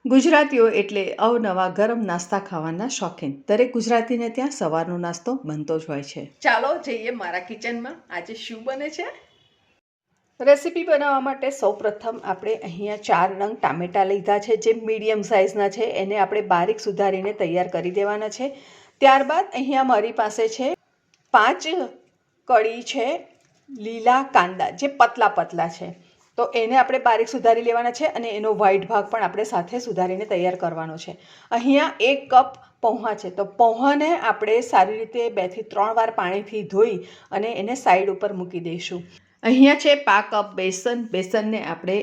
ગુજરાતીઓ એટલે અવનવા ગરમ નાસ્તા ખાવાના શોખીન. દરેક ગુજરાતીને ત્યાં સવારનો નાસ્તો બનતો જ હોય છે. ચાલો જઈએ મારા કિચનમાં. આજે શું બને છે? રેસીપી બનાવવા માટે સૌપ્રથમ આપણે અહીંયા 4 નંગ ટામેટાં લીધા છે, જે મીડિયમ સાઇઝના છે. એને આપણે બારીક સુધારીને તૈયાર કરી દેવાના છે. ત્યારબાદ અહીંયા મારી પાસે છે 5 કળી છે લીલા કાંદા, જે પતલા પતલા છે. તો એને આપણે બારીક સુધારી લેવાના છે અને એનો વ્હાઈટ ભાગ પણ આપણે સાથે સુધારીને તૈયાર કરવાનો છે. અહીંયા 1 કપ પૌંઆ છે. તો પૌંઆને આપણે સારી રીતે 2 થી 3 વાર પાણીથી ધોઈ અને એને સાઈડ ઉપર મૂકી દઈશું. અહીંયા છે 1/2 કપ બેસન. બેસનને આપણે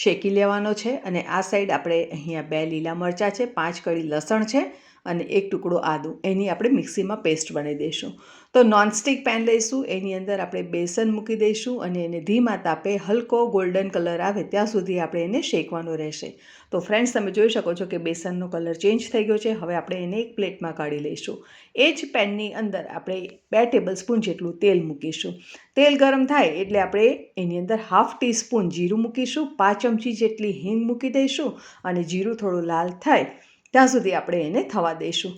શેકી લેવાનો છે અને આ સાઈડ આપણે અહીંયા 2 લીલા મરચાં છે, 5 કળી લસણ છે અને 1 ટુકડો આદું. એની આપણે મિક્સીમાં પેસ્ટ બનાવી દઈશું. તો નોનસ્ટિક પેન લઈશું, એની અંદર આપણે બેસન મૂકી દઈશું અને એને ધીમા તાપે હલકો ગોલ્ડન કલર આવે ત્યાં સુધી આપણે એને શેકવાનો રહેશે. તો ફ્રેન્ડ્સ, તમે જોઈ શકો છો કે બેસનનો કલર ચેન્જ થઈ ગયો છે. હવે આપણે એને એક પ્લેટમાં કાઢી લઈશું. એ જ પેનની અંદર આપણે 2 ટેબલ સ્પૂન જેટલું તેલ મૂકીશું. તેલ ગરમ થાય એટલે આપણે એની અંદર 1/2 ટીસ્પૂન જીરું મૂકીશું, 5 ચમચી જેટલી હિંગ મૂકી દઈશું અને જીરું થોડું લાલ થાય ત્યાં સુધી આપણે એને થવા દઈશું.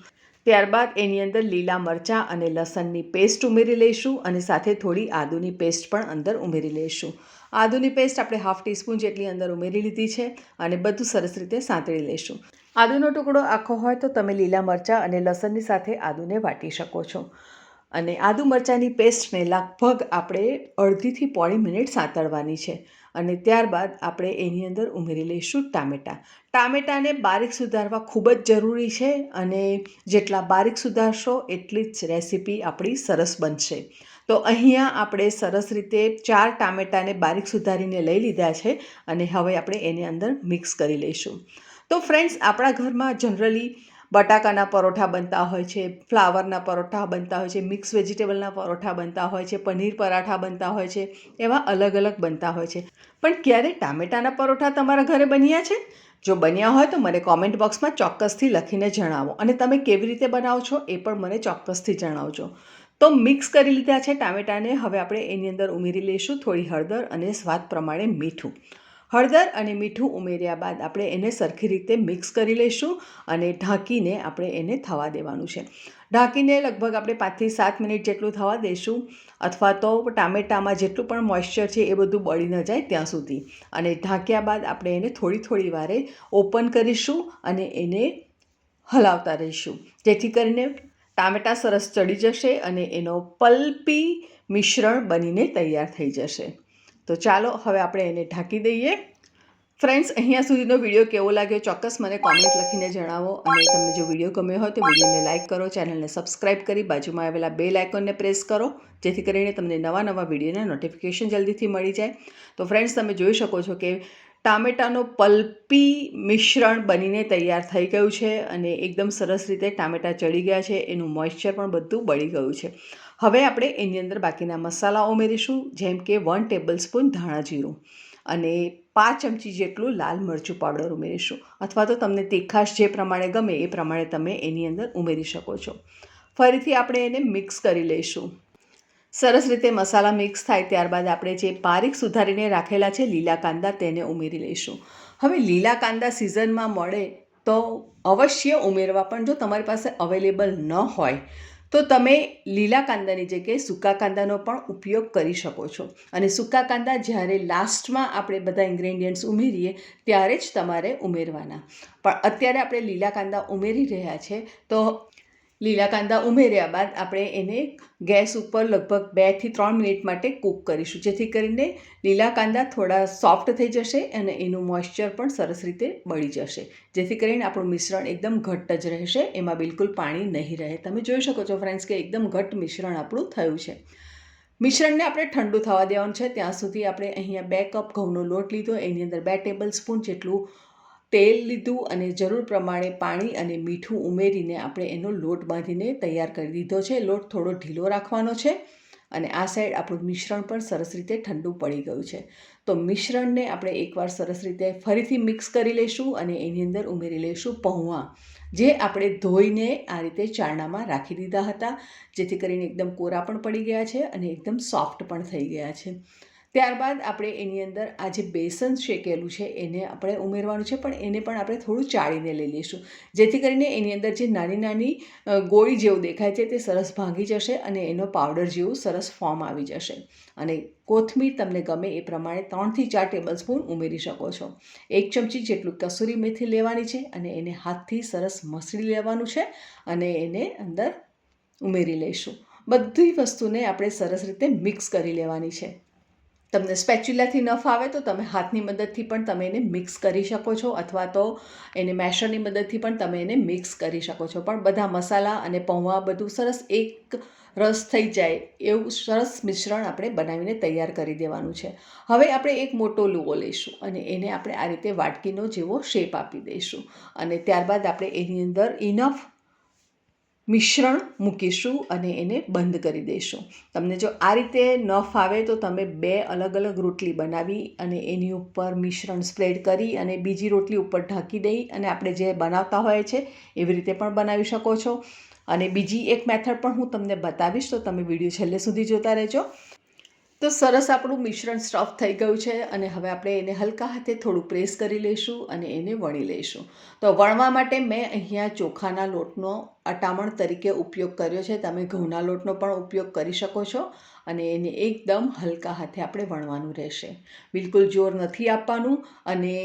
ત્યારબાદ એની અંદર લીલા મરચાં અને લસણની પેસ્ટ ઉમેરી લઈશું અને સાથે થોડી આદુની પેસ્ટ પણ અંદર ઉમેરી લઈશું. આદુની પેસ્ટ આપણે 1/2 ટીસ્પૂન જેટલી અંદર ઉમેરી લીધી છે અને બધું સરસ રીતે સાંતળી લઈશું. આદુનો ટુકડો આખો હોય તો તમે લીલા મરચાં અને લસણની સાથે આદુને વાટી શકો છો. અને આદુ મરચાંની પેસ્ટને લગભગ આપણે 1/2 થી 1/4 મિનિટ સાંતળવાની છે. અને ત્યારબાદ આપણે એની અંદર ઉમેરી લઈશું ટામેટાં. ટામેટાને બારીક સુધારવા ખૂબ જ જરૂરી છે અને જેટલા બારીક સુધારશો એટલી જ રેસીપી આપણી સરસ બનશે. તો અહીંયા આપણે સરસ રીતે 4 ટામેટાને બારીક સુધારીને લઈ લીધા છે અને હવે આપણે એને અંદર મિક્સ કરી લઈશું. તો ફ્રેન્ડ્સ, આપણા ઘરમાં જનરલી બટાકાના પરોઠા બનતા હોય છે, ફ્લાવરના પરોઠા બનતા હોય છે, મિક્સ વેજીટેબલના પરોઠા બનતા હોય છે, પનીર પરાઠા બનતા હોય છે, એવા અલગ અલગ બનતા હોય છે. પણ ક્યારે ટામેટાના પરોઠા તમારા ઘરે બન્યા છે? જો બન્યા હોય તો મને કોમેન્ટ બોક્સમાં ચોક્કસથી લખીને જણાવો અને તમે કેવી રીતે બનાવો છો એ પણ મને ચોક્કસથી જણાવજો. તો મિક્સ કરી લીધા છે ટામેટાને. હવે આપણે એની અંદર ઉમેરી લઈશું થોડી હળદર અને સ્વાદ પ્રમાણે મીઠું. હળદર અને મીઠું ઉમેર્યા બાદ આપણે એને સરખી રીતે મિક્સ કરી લઈશું અને ઢાંકીને આપણે એને થવા દેવાનું છે. ઢાંકીને લગભગ આપણે 5 થી 7 મિનિટ જેટલું થવા દઈશું, અથવા તો ટામેટામાં જેટલું પણ મોઇશ્ચર છે એ બધું બળી ન જાય ત્યાં સુધી. અને ઢાંક્યા બાદ આપણે એને થોડી વારે ઓપન કરીશું અને એને હલાવતા રહીશું, જેથી કરીને ટામેટાં સરસ ચડી જશે અને એનો પલ્પી મિશ્રણ બનીને તૈયાર થઈ જશે. તો ચાલો હવે આપણે એને ઢાંકી દઈએ. ફ્રેન્ડ્સ, અહીંયા સુધીનો વિડીયો કેવો લાગ્યો ચોક્કસ મને કોમેન્ટ લખીને જણાવો. અને તમને જો વિડીયો ગમ્યો હોય તો વિડીયોને લાઇક કરો, ચેનલને સબસ્ક્રાઈબ કરી બાજુમાં આવેલા બેલ આઇકોનને પ્રેસ કરો, જેથી કરીને તમને નવા વિડીયોના નોટિફિકેશન જલ્દીથી મળી જાય. તો ફ્રેન્ડ્સ, તમે જોઈ શકો છો કે ટામેટાનો પલ્પી મિશ્રણ બનીને તૈયાર થઈ ગયું છે અને એકદમ સરસ રીતે ટામેટાં ચડી ગયા છે, એનું મોઇશ્ચર પણ બધું બળી ગયું છે. હવે આપણે એની અંદર બાકીના મસાલા ઉમેરીશું, જેમ કે 1 ટેબલ સ્પૂન ધાણા જીરું અને 5 ચમચી જેટલું લાલ મરચું પાવડર ઉમેરીશું, અથવા તો તમને તીખાશ જે પ્રમાણે ગમે એ પ્રમાણે તમે એની અંદર ઉમેરી શકો છો. ફરીથી આપણે એને મિક્સ કરી લઈશું. સરસ રીતે મસાલા મિક્સ થાય ત્યારબાદ આપણે જે બારીક સુધારીને રાખેલા છે લીલા કાંદા તેને ઉમેરી લઈશું. હવે લીલા કાંદા સિઝનમાં મળે તો અવશ્ય ઉમેરવા, પણ જો તમારી પાસે અવેલેબલ ન હોય તો તમે લીલા કાંદાની જગ્યાએ સૂકા કાંદાનો પણ ઉપયોગ કરી શકો છો. અને સૂકા કાંદા જ્યારે લાસ્ટમાં આપણે બધા ઇન્ગ્રેડિયન્ટ્સ ઉમેરીએ ત્યારે જ તમારે ઉમેરવાના. પણ અત્યારે આપણે લીલા કાંદા ઉમેરી રહ્યા છે, તો લીલા કાંદા ઉમેર્યા બાદ આપણે એને ગેસ ઉપર લગભગ 2 થી 3 મિનિટ માટે કૂક કરીશું, જેથી કરીને લીલા કાંદા થોડા સોફ્ટ થઈ જશે અને એનું મોઇશ્ચર પણ સરસ રીતે બળી જશે, જેથી કરીને આપણું મિશ્રણ એકદમ ઘટ્ટ જ રહેશે, એમાં બિલકુલ પાણી નહીં રહે. તમે જોઈ શકો છો ફ્રેન્ડ્સ કે એકદમ ઘટ્ટ મિશ્રણ આપણું થયું છે. મિશ્રણને આપણે ઠંડુ થવા દેવાનું છે. ત્યાં સુધી આપણે અહીંયા 2 કપ ઘઉંનો લોટ લીધો, એની અંદર 2 ટેબલ સ્પૂન જેટલું તેલ લીધું અને જરૂર પ્રમાણે પાણી અને મીઠું ઉમેરીને આપણે એનો લોટ બાંધીને તૈયાર કરી દીધો છે. લોટ થોડો ઢીલો રાખવાનો છે અને આ સાઈડ આપણું મિશ્રણ પણ સરસ રીતે ઠંડુ પડી ગયું છે. તો મિશ્રણને આપણે એકવાર સરસ રીતે ફરીથી મિક્સ કરી લઈશું અને એની અંદર ઉમેરી લઈશું પૌંઆ, જે આપણે ધોઈને આ રીતે ચારણામાં રાખી દીધા હતા, જેથી કરીને એકદમ કોરા પણ પડી ગયા છે અને એકદમ સોફ્ટ પણ થઈ ગયા છે. ત્યારબાદ આપણે એની અંદર આ જે બેસન શેકેલું છે એને આપણે ઉમેરવાનું છે, પણ એને પણ આપણે થોડું ચાળીને લઈ લઈશું, જેથી કરીને એની અંદર જે નાની નાની ગોળી જેવું દેખાય છે તે સરસ ભાંગી જશે અને એનો પાવડર જેવું સરસ ફોર્મ આવી જશે. અને કોથમીર તમને ગમે એ પ્રમાણે 3 થી 4 ટેબલસ્પૂન ઉમેરી શકો છો. 1 ચમચી જેટલું કસૂરી મેથી લેવાની છે અને એને હાથથી સરસ મસળી લેવાનું છે અને એને અંદર ઉમેરી લઈશું. બધી વસ્તુને આપણે સરસ રીતે મિક્સ કરી લેવાની છે. તમને સ્પેચ્યુલાથી ન ફાવે તો તમે હાથની મદદથી પણ તમે એને મિક્સ કરી શકો છો, અથવા તો એને મેશરની મદદથી પણ તમે એને મિક્સ કરી શકો છો. પણ બધા મસાલા અને પૌવા બધું સરસ એક રસ થઈ જાય એવું સરસ મિશ્રણ આપણે બનાવીને તૈયાર કરી દેવાનું છે. હવે આપણે એક મોટો લુવો લઈશું અને એને આપણે આ રીતે વાટકીનો જેવો શેપ આપી દઈશું અને ત્યારબાદ આપણે એની અંદર ઇનફ મિશ્રણ મૂકીશું અને એને બંધ કરી દઈશું. તમને જો આ રીતે ન ફાવે તો તમે 2 અલગ અલગ રોટલી બનાવી અને એની ઉપર મિશ્રણ સ્પ્રેડ કરી અને બીજી રોટલી ઉપર ઢાંકી દઈ અને આપણે જે બનાવતા હોય છે એવી રીતે પણ બનાવી શકો છો. અને બીજી એક મેથડ પણ હું તમને બતાવીશ, તો તમે વિડીયો છેલ્લે સુધી જોતા રહેજો. તો સરસ આપણું મિશ્રણ સ્ટફ થઈ ગયું છે અને હવે આપણે એને હલકા હાથે થોડું પ્રેસ કરી લઈશું અને એને વણી લઈશું. તો વણવા માટે મેં અહીંયા ચોખાના લોટનો અટામણ તરીકે ઉપયોગ કર્યો છે. તમે ઘઉંના લોટનો પણ ઉપયોગ કરી શકો છો અને એને એકદમ હલકા હાથે આપણે વણવાનું રહેશે. બિલકુલ જોર નથી આપવાનું અને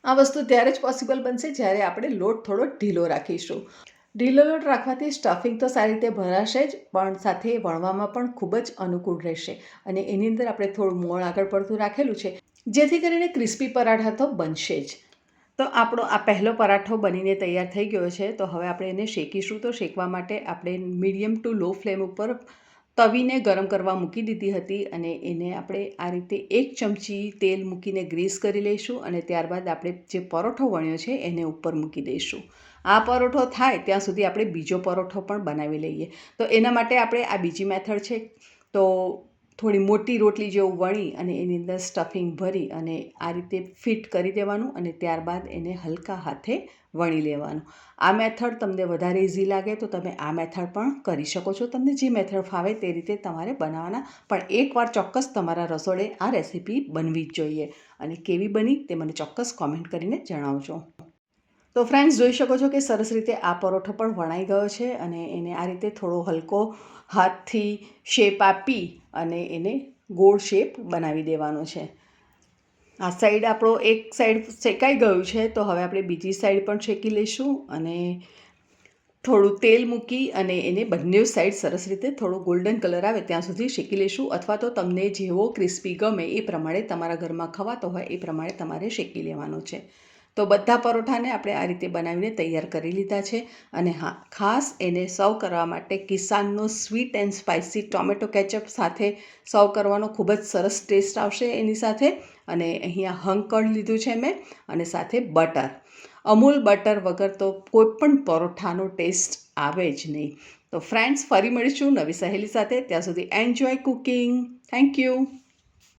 આ વસ્તુ ત્યારે જ પોસિબલ બનશે જ્યારે આપણે લોટ થોડો ઢીલો રાખીશું. ઢીલો લોટ રાખવાથી સ્ટફિંગ તો સારી રીતે ભરાશે જ, પણ સાથે વણવામાં પણ ખૂબ જ અનુકૂળ રહેશે. અને એની અંદર આપણે થોડું મોણ આગળ પડતું રાખેલું છે, જેથી કરીને ક્રિસ્પી પરાઠા તો બનશે જ. તો આપણો આ પહેલો પરાઠો બનીને તૈયાર થઈ ગયો છે. તો હવે આપણે એને શેકીશું. તો શેકવા માટે આપણે મીડિયમ ટુ લો ફ્લેમ ઉપર તવીને ગરમ કરવા મૂકી દીધી હતી અને એને આપણે આ રીતે 1 ચમચી તેલ મૂકીને ગ્રીસ કરી લઈશું અને ત્યારબાદ આપણે જે પરોઠો વણ્યો છે એને ઉપર મૂકી દઈશું. આ પરોઠો થાય ત્યાં સુધી આપણે બીજો પરોઠો પણ બનાવી લઈએ. તો એના માટે આપણે આ બીજી મેથડ છે. તો થોડી મોટી રોટલી જેવું વણી અને એની અંદર સ્ટફિંગ ભરી અને આ રીતે ફિટ કરી દેવાનું અને ત્યારબાદ એને હલકા હાથે વણી લેવાનું. આ મેથડ તમને વધારે ઇઝી લાગે તો તમે આ મેથડ પણ કરી શકો છો. તમને જે મેથડ ફાવે તે રીતે તમારે બનાવવાના, પણ એકવાર ચોક્કસ તમારા રસોડે આ રેસીપી બનવી જ જોઈએ. અને કેવી બની તે મને ચોક્કસ કોમેન્ટ કરીને જણાવજો. તો ફ્રેન્ડ્સ, જોઈ શકો છો કે સરસ રીતે આ પરોઠો પણ વણાઈ ગયો છે અને એને આ રીતે થોડો હલકો હાથથી શેપ આપી અને એને ગોળ શેપ બનાવી દેવાનો છે. આ સાઈડ આપણો એક સાઈડ શેકાઈ ગયું છે, તો હવે આપણે બીજી સાઈડ પણ શેકી લઈશું અને થોડું તેલ મૂકી અને એને બંને સાઈડ સરસ રીતે થોડો ગોલ્ડન કલર આવે ત્યાં સુધી શેકી લઈશું, અથવા તો તમને જેવો ક્રિસ્પી ગમે એ પ્રમાણે તમારા ઘરમાં ખવાતો હોય એ પ્રમાણે તમારે શેકી લેવાનો છે. તો બધા પરોઠાને આપણે આ રીતે બનાવીને તૈયાર કરી લીધા છે. અને હા, ખાસ એને સર્વ કરવા માટે કિસાનનો sweet and spicy tomato ketchup સાથે સર્વ કરવાનો ખૂબ જ સરસ ટેસ્ટ આવશે એની સાથે. અને અહીંયા હંકળ લીધું છે મેં અને સાથે બટર. અમૂલ બટર વગર તો કોઈ પણ પરોઠાનો ટેસ્ટ આવે જ નહીં. તો ફ્રેન્ડ્સ, ફરી મળીશું નવી સહેલી સાથે. ત્યાં સુધી એન્જોય કુકિંગ. Thank you.